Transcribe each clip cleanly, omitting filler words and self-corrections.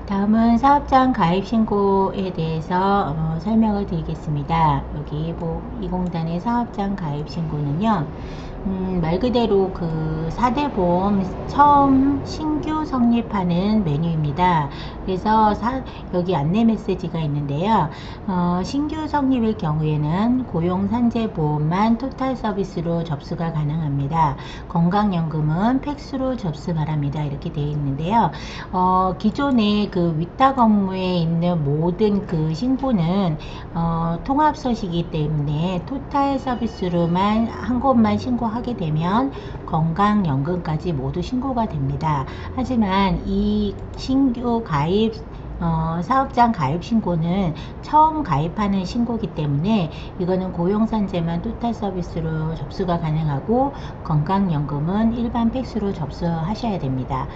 다음은 사업장 가입 신고에 대해서 설명을 드리겠습니다. 여기 이 공단의 사업장 가입 신고는요, 말 그대로 그 4대 보험 처음 신규 성립하는 메뉴입니다. 그래서 여기 안내 메시지가 있는데요. 신규 성립일 경우에는 고용산재보험만 토탈 서비스로 접수가 가능합니다. 건강연금은 팩스로 접수 바랍니다. 이렇게 되어 있는데요. 기존에 그 위탁 업무에 있는 모든 그 신고는 통합서식이기 때문에 토탈 서비스로만 한 곳만 신고하게 되면 건강연금까지 모두 신고가 됩니다. 하지만 이 신규 가입 사업장 가입 신고는 처음 가입하는 신고이기 때문에 이거는 고용산재만 토탈 서비스로 접수가 가능하고 건강연금은 일반 팩스로 접수하셔야 됩니다.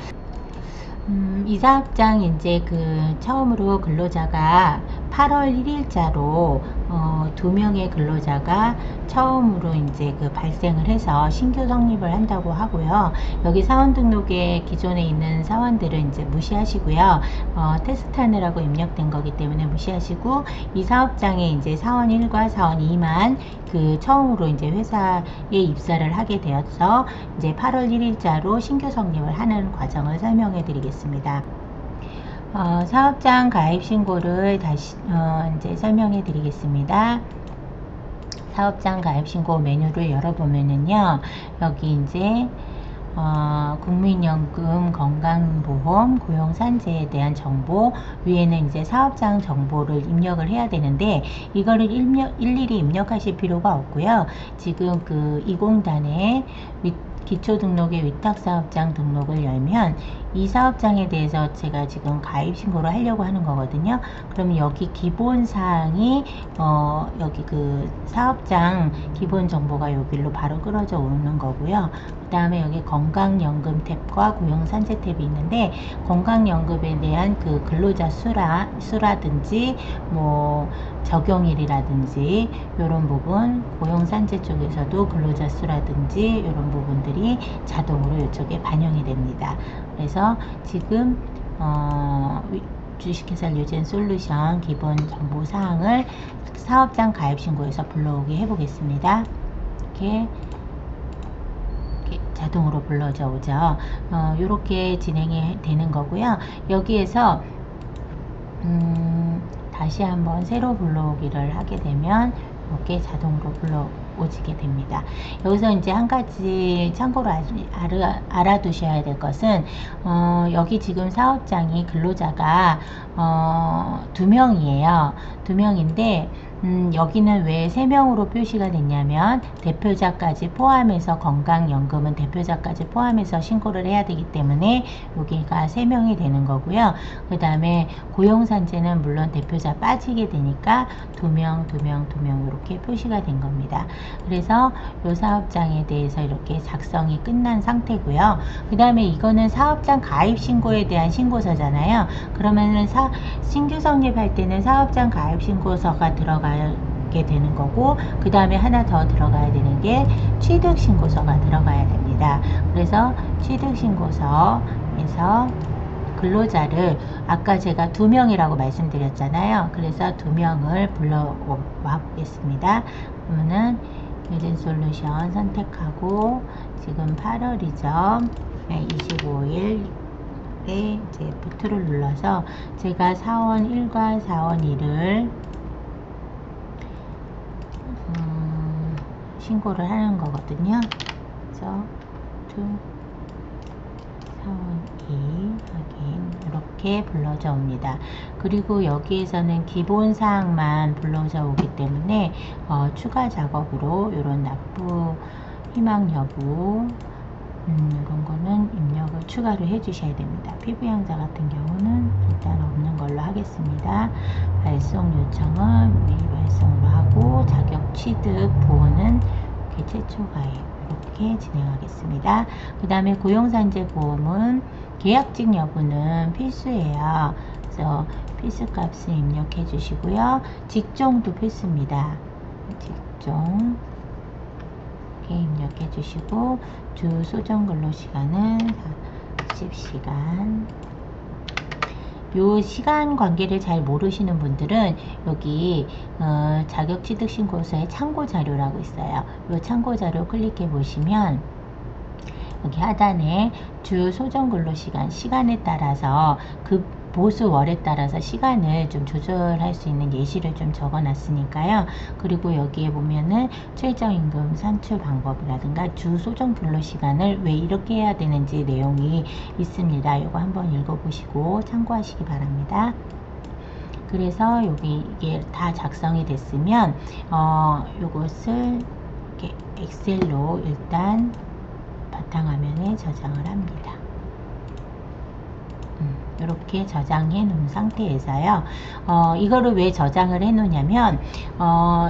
이 사업장 이제 그 처음으로 근로자가 8월 1일자로 2명의 근로자가 처음으로 이제 그 발생을 해서 신규 성립을 한다고 하고요. 여기 사원 등록에 기존에 있는 사원들은 이제 무시하시고요. 테스트하느라고 입력된 거기 때문에 무시하시고, 이 사업장에 이제 사원 1과 사원 2만 그 처음으로 이제 회사에 입사를 하게 되어서 이제 8월 1일자로 신규 성립을 하는 과정을 설명해 드리겠습니다. 사업장 가입 신고를 다시 이제 설명해 드리겠습니다. 사업장 가입 신고 메뉴를 열어보면은요, 여기 이제 국민연금, 건강보험, 고용산재에 대한 정보, 위에는 이제 사업장 정보를 입력을 해야 되는데 이거를 일일이 입력하실 필요가 없고요. 지금 그 이 공단에 기초등록의 위탁사업장 등록을 열면 이 사업장에 대해서 제가 지금 가입 신고를 하려고 하는 거거든요. 그러면 여기 기본사항이 여기 그 사업장 기본 정보가 여기로 바로 끌어져 오는 거고요. 그 다음에 여기 건강연금 탭과 고용산재 탭이 있는데, 건강연금에 대한 그 근로자 수라든지 뭐 적용일이라든지 이런 부분, 고용산재 쪽에서도 근로자 수라든지 이런 부분들이 자동으로 이쪽에 반영이 됩니다. 그래서 지금 주식회사 유젠솔루션 기본 정보 사항을 사업장 가입 신고에서 불러오게 해보겠습니다. 이렇게 자동으로 불러져 오죠. 이렇게 진행이 되는 거고요. 여기에서 다시 한번 새로 불러오기를 하게 되면 이렇게 자동으로 불러오지게 됩니다. 여기서 이제 한 가지 참고로 알아두셔야 될 것은, 여기 지금 사업장이 근로자가 2명이에요. 2명인데 여기는 왜 3명으로 표시가 됐냐면, 대표자까지 포함해서 건강연금은 대표자까지 포함해서 신고를 해야 되기 때문에 여기가 3명이 되는 거고요. 그 다음에 고용산재는 물론 대표자 빠지게 되니까 2명 이렇게 표시가 된 겁니다. 그래서 이 사업장에 대해서 이렇게 작성이 끝난 상태고요. 그 다음에 이거는 사업장 가입 신고에 대한 신고서잖아요. 그러면은 신규 성립할 때는 사업장 가입 신고서가 들어가게 되는 거고, 그 다음에 하나 더 들어가야 되는 게 취득 신고서가 들어가야 됩니다. 그래서 취득 신고서에서 근로자를 아까 제가 2명이라고 말씀드렸잖아요. 그래서 2명을 불러와 보겠습니다. 그러면은 유젠솔루션 선택하고, 지금 8월이죠. 25일에 이제 F2를 눌러서 제가 사원 1과 사원 2를 신고를 하는 거거든요. 그래서 사원 2 확인, 이렇게 불러져 옵니다. 그리고 여기에서는 기본사항만 불러져 오기 때문에 추가 작업으로 이런 납부 희망 여부 이런 거는 입력을 추가를 해 주셔야 됩니다. 피부양자 같은 경우는 일단 없는 걸로 하겠습니다. 발송 요청은 미리 발송으로 하고, 자격 취득 보호는 이렇게 최초 가입 이렇게 진행하겠습니다. 그 다음에 고용산재 보험은 계약직 여부는 필수예요. 그래서 필수 값을 입력해 주시고요. 직종도 필수입니다. 직종 입력해 주시고, 주 소정 근로 시간은 40시간, 요 시간 관계를 잘 모르시는 분들은 여기 자격취득신고서의 참고자료라고 있어요. 요 참고자료 클릭해 보시면 여기 하단에 주 소정근로시간, 시간에 따라서 그 보수월에 따라서 시간을 좀 조절할 수 있는 예시를 좀 적어 놨으니까요. 그리고 여기에 보면은 최저임금 산출 방법이라든가 주 소정 근로시간을 왜 이렇게 해야 되는지 내용이 있습니다. 이거 한번 읽어보시고 참고하시기 바랍니다. 그래서 여기 이게 다 작성이 됐으면 요것을 이렇게 엑셀로 일단 바탕화면에 저장을 합니다. 이렇게 저장해 놓은 상태에서요. 이거를 왜 저장을 해 놓냐면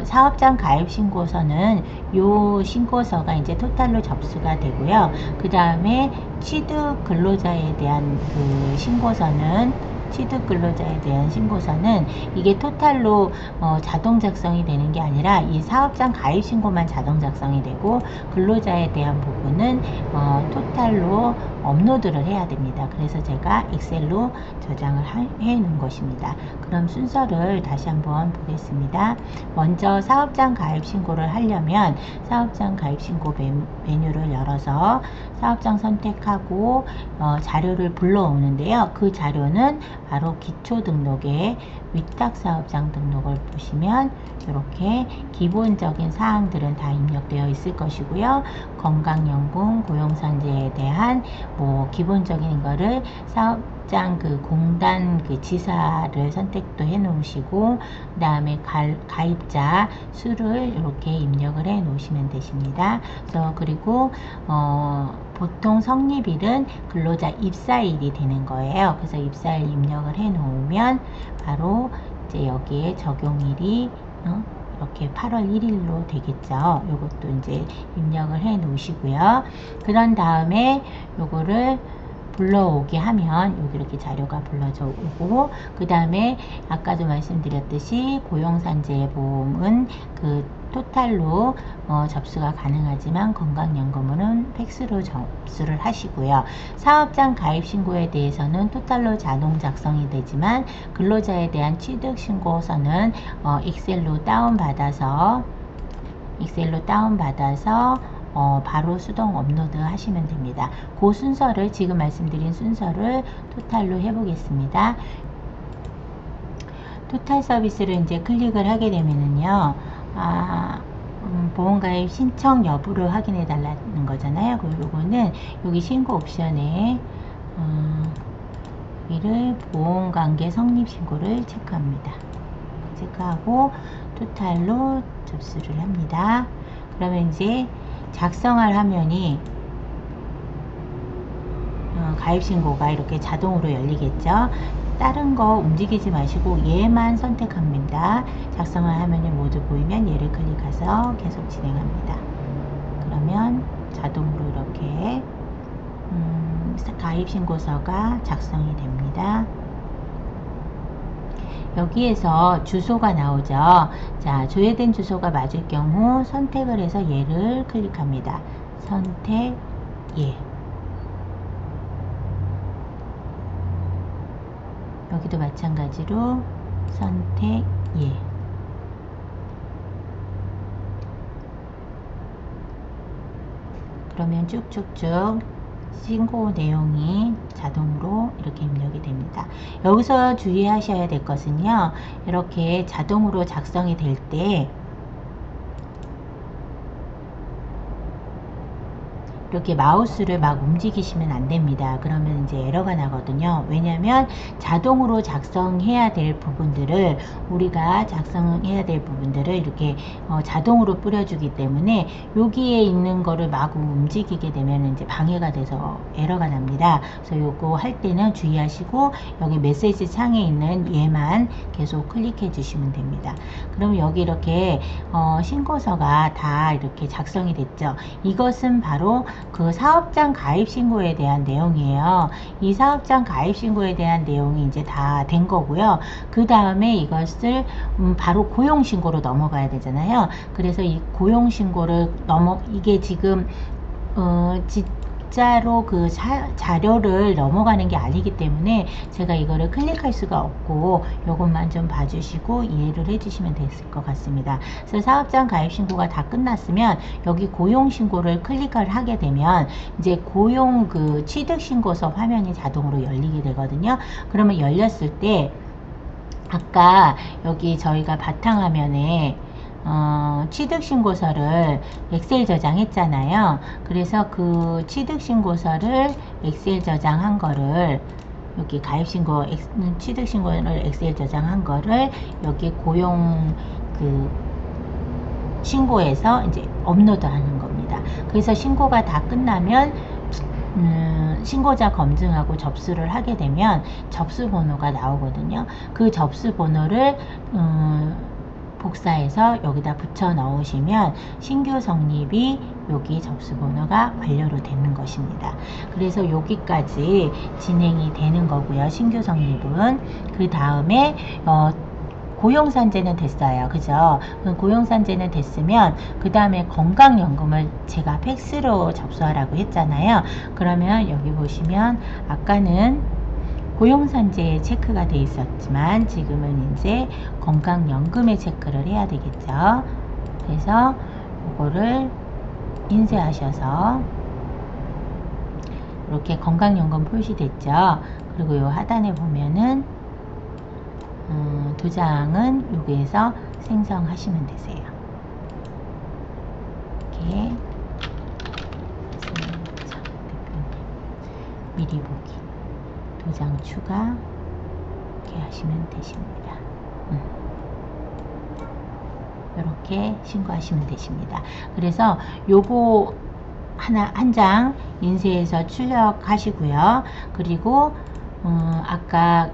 사업장 가입 신고서는 요 신고서가 이제 토탈로 접수가 되고요. 그 다음에 취득 근로자에 대한 그 신고서는 취득 근로자에 대한 신고서는 이게 토탈로 자동 작성이 되는 게 아니라 이 사업장 가입 신고만 자동 작성이 되고 근로자에 대한 부분은 토탈로 업로드를 해야 됩니다. 그래서 제가 엑셀로 저장을 해 놓은 것입니다. 그럼 순서를 다시 한번 보겠습니다. 먼저 사업장 가입 신고를 하려면 사업장 가입 신고 메뉴를 열어서 사업장 선택하고 자료를 불러오는데요. 그 자료는 바로 기초 등록의 위탁 사업장 등록을 보시면 이렇게 기본적인 사항들은 다 입력되어 있을 것이고요. 건강연금, 고용산재에 대한 뭐 기본적인 거를 사업장 그 공단 그 지사를 선택도 해 놓으시고 그 다음에 가입자 수를 이렇게 입력을 해 놓으시면 되십니다. 그래서 그리고 보통 성립일은 근로자 입사일이 되는 거예요. 그래서 입사일 입력을 해 놓으면 바로 이제 여기에 적용일이 이렇게 8월 1일로 되겠죠. 요것도 이제 입력을 해 놓으시고요. 그런 다음에 요거를 불러오게 하면 여기 이렇게 자료가 불러져 오고 그 다음에 아까도 말씀드렸듯이 고용산재보험은 그 토탈로 접수가 가능하지만 건강연금은 팩스로 접수를 하시고요. 사업장 가입 신고에 대해서는 토탈로 자동 작성이 되지만 근로자에 대한 취득 신고서는 엑셀로 다운받아서 바로 수동 업로드 하시면 됩니다. 그 순서를 지금 말씀드린 순서를 토탈로 해보겠습니다. 토탈 서비스를 이제 클릭을 하게 되면은요, 보험가입 신청 여부를 확인해 달라는 거잖아요. 그리고 요거는 여기 신고 옵션에 여기를 보험관계 성립 신고를 체크합니다. 체크하고 토탈로 접수를 합니다. 그러면 이제 작성할 화면이 가입신고가 이렇게 자동으로 열리겠죠. 다른 거 움직이지 마시고 얘만 선택합니다. 작성할 화면이 모두 보이면 얘를 클릭해서 계속 진행합니다. 그러면 자동으로 이렇게 가입신고서가 작성이 됩니다. 여기에서 주소가 나오죠. 자, 조회된 주소가 맞을 경우 선택을 해서 얘를 클릭합니다. 선택 예. 여기도 마찬가지로 선택 예. 그러면 쭉쭉쭉 신고 내용이 자동으로 이렇게 입력이 됩니다. 여기서 주의하셔야 될 것은요, 이렇게 자동으로 작성이 될 때 이렇게 마우스를 막 움직이시면 안 됩니다. 그러면 이제 에러가 나거든요. 왜냐하면 자동으로 작성해야 될 부분들을 우리가 작성해야 될 부분들을 이렇게 자동으로 뿌려주기 때문에 여기에 있는 거를 마구 움직이게 되면 이제 방해가 돼서 에러가 납니다. 그래서 요거 할 때는 주의하시고 여기 메시지 창에 있는 얘만 계속 클릭해 주시면 됩니다. 그럼 여기 이렇게 신고서가 다 이렇게 작성이 됐죠. 이것은 바로 그 사업장 가입 신고에 대한 내용이에요. 이 사업장 가입 신고에 대한 내용이 이제 다 된 거고요. 그 다음에 이것을 바로 고용 신고로 넘어가야 되잖아요. 그래서 이 고용 신고를 이게 지금 문자로 그 자료를 넘어가는 게 아니기 때문에 제가 이거를 클릭할 수가 없고 요것만 좀 봐주시고 이해를 해주시면 됐을 것 같습니다. 그래서 사업장 가입 신고가 다 끝났으면 여기 고용 신고를 클릭을 하게 되면 이제 고용 그 취득 신고서 화면이 자동으로 열리게 되거든요. 그러면 열렸을 때 아까 여기 저희가 바탕화면에 취득신고서를 엑셀 저장했잖아요. 그래서 그 취득신고서를 엑셀 저장한 거를 여기 가입신고, 취득신고를 엑셀 저장한 거를 여기 고용 그 신고에서 이제 업로드 하는 겁니다. 그래서 신고가 다 끝나면 신고자 검증하고 접수를 하게 되면 접수 번호가 나오거든요. 그 접수 번호를 복사해서 여기다 붙여 넣으시면 신규 성립이 여기 접수 번호가 완료로 되는 것입니다. 그래서 여기까지 진행이 되는 거고요. 신규 성립은 그 다음에 고용산재는 됐어요. 그죠? 고용산재는 됐으면 그 다음에 건강연금을 제가 팩스로 접수하라고 했잖아요. 그러면 여기 보시면 아까는 고용산재에 체크가 돼 있었지만 지금은 이제 건강연금에 체크를 해야 되겠죠. 그래서 이거를 인쇄하셔서 이렇게 건강연금 표시됐죠. 그리고 요 하단에 보면은 도장은 여기에서 생성하시면 되세요. 이렇게 미리 보기 도장 추가 이렇게 하시면 되십니다. 이렇게 신고하시면 되십니다. 그래서 요거 한 장 인쇄해서 출력하시고요. 그리고 아까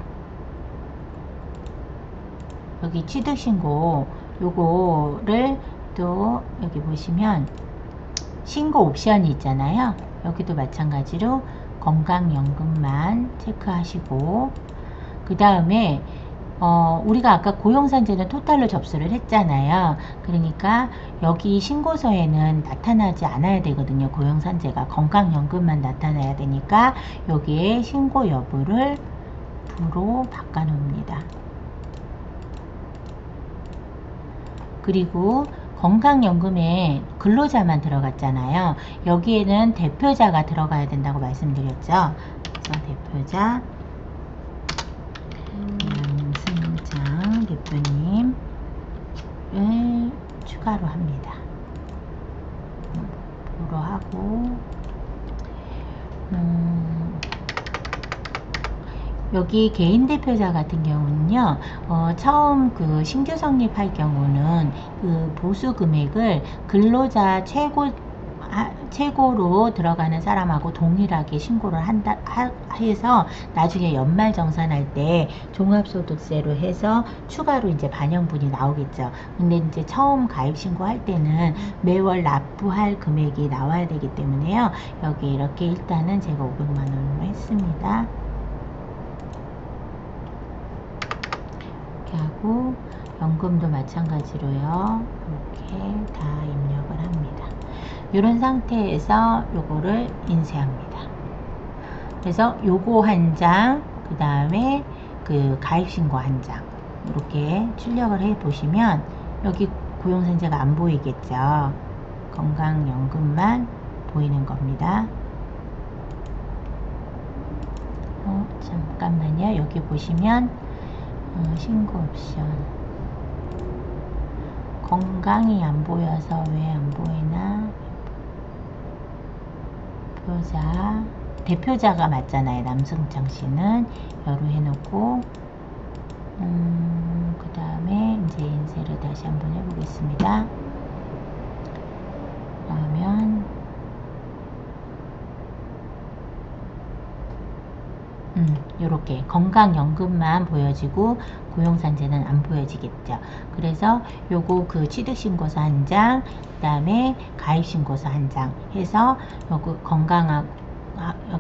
여기 취득신고 요거를 또 여기 보시면 신고 옵션이 있잖아요. 여기도 마찬가지로 건강연금만 체크하시고 그 다음에 우리가 아까 고용산재는 토탈로 접수를 했잖아요. 그러니까 여기 신고서에는 나타나지 않아야 되거든요. 고용산재가 건강연금만 나타나야 되니까 여기에 신고 여부를 부로 바꿔 놓습니다. 그리고 건강연금에 근로자만 들어갔잖아요. 여기에는 대표자가 들어가야 된다고 말씀드렸죠. 그래서 대표자 양승장 대표님을 추가로 합니다. 보러 하고 여기 개인 대표자 같은 경우는요, 처음 그 신규 성립할 경우는 그 보수 금액을 근로자 최고로 들어가는 사람하고 동일하게 신고를 해서 나중에 연말정산할 때 종합소득세로 해서 추가로 이제 반영분이 나오겠죠. 근데 이제 처음 가입 신고할 때는 매월 납부할 금액이 나와야 되기 때문에요. 여기 이렇게 일단은 제가 500만 원으로 했습니다. 하고 연금도 마찬가지로요. 이렇게 다 입력을 합니다. 이런 상태에서 요거를 인쇄합니다. 그래서 요거 한 장, 그 다음에 그 가입신고 한 장 이렇게 출력을 해 보시면 여기 고용산재가 안 보이겠죠. 건강연금만 보이는 겁니다. 잠깐만요. 여기 보시면 신고 옵션 건강이 안 보여서 왜 안 보이나? 대표자가 맞잖아요. 남승창 씨는 여로 해놓고 그 다음에 이제 인쇄를 다시 한번 해보겠습니다. 그러면 요렇게 건강연금만 보여지고 고용산재는 안 보여지겠죠. 그래서 요거 그 취득신고서 한 장, 그 다음에 가입신고서 한 장 해서 요거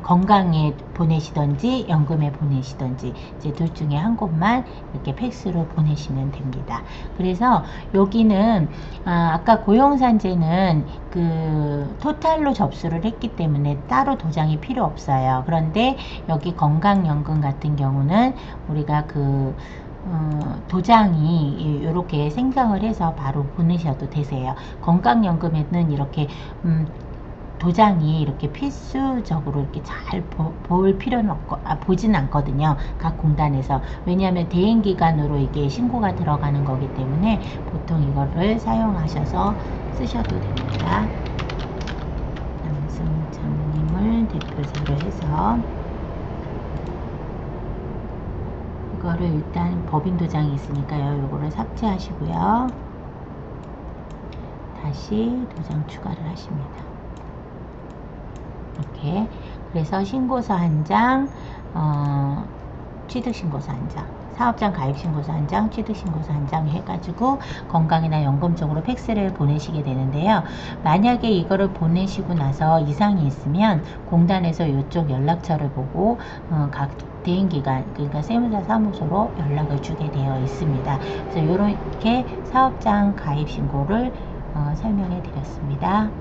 건강에 보내시던지 연금에 보내시던지 이제 둘 중에 한 곳만 이렇게 팩스로 보내시면 됩니다. 그래서 여기는 아까 고용산재는 그 토탈로 접수를 했기 때문에 따로 도장이 필요 없어요. 그런데 여기 건강연금 같은 경우는 우리가 그 도장이 이렇게 생성을 해서 바로 보내셔도 되세요. 건강연금에는 이렇게 도장이 이렇게 필수적으로 이렇게 잘 볼 필요는 없고, 보진 않거든요. 각 공단에서. 왜냐하면 대행기간으로 이게 신고가 들어가는 거기 때문에 보통 이거를 사용하셔서 쓰셔도 됩니다. 남승장님을 대표자로 해서 이거를 일단 법인 도장이 있으니까요. 요거를 삭제하시고요. 다시 도장 추가를 하십니다. 이렇게. 그래서 신고서 한 장, 취득신고서 한 장, 사업장 가입신고서 한 장, 취득신고서 한 장 해가지고 건강이나 연금 쪽으로 팩스를 보내시게 되는데요. 만약에 이거를 보내시고 나서 이상이 있으면 공단에서 이쪽 연락처를 보고 각 대행기관, 그러니까 세무사 사무소로 연락을 주게 되어 있습니다. 그래서 이렇게 사업장 가입신고를 설명해 드렸습니다.